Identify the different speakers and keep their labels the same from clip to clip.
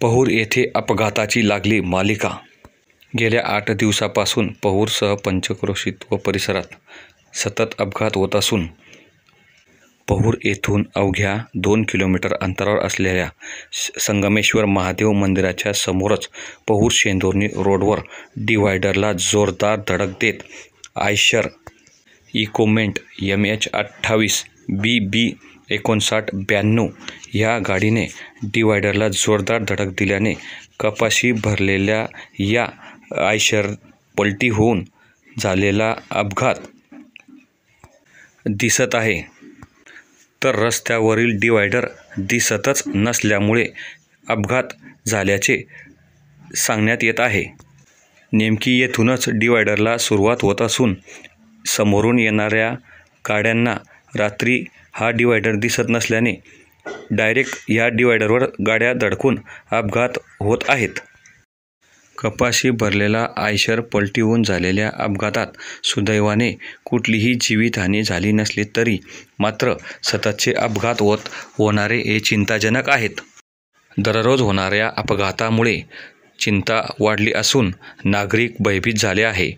Speaker 1: पहूर येथे अपघाताची लागली मालिका। गेल्या 8 दिवसापासून पहूरसह पंचक्रोशीत व परिसरात सतत अपघात होत असून पहूर येथून अवघ्या 2 किलोमीटर अंतरावर असलेल्या संगमेश्वर महादेव मंदिराच्या समोरच पहूर शेंदुर्णी रोडवर डिव्हायडरला जोरदार धडक देत आयशर इकोमेंट MH28 BB 5992 या गाडीने डिव्हायडरला जोरदार धडक दिल्याने कपाशी भरलेल्या या आयशर पलटी होऊन झालेला अपघात दिसत आहे, तर रस्त्यावरील डिव्हायडर दिसतच नसल्यामुळे अपघात झाल्याचे सांगण्यात येत आहे। नेमकी येथूनच डिव्हायडरला सुरुवात होत असून समोरून येणाऱ्या गाड्यांना रात्री हा डिव्हायडर दिसत नसल्याने डायरेक्ट या डिव्हायडरवर गाड्या धडकून अपघात होत आहेत। कपाशी भरलेला आयशर पलटी होऊन झालेल्या अपघातात सुदैवाने कुठलीही जीवितहानी झाली नसली तरी मात्र सततचे अपघात होणारे हे चिंताजनक आहेत। दररोज होणाऱ्या अपघातामुळे चिंता वाढली असून नागरिक भयभीत झाले आहे।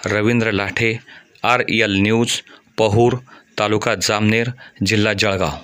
Speaker 1: रवींद्र लाठे, RL न्यूज, पहूर, तालुका जामनेर, जिल्हा जळगाव।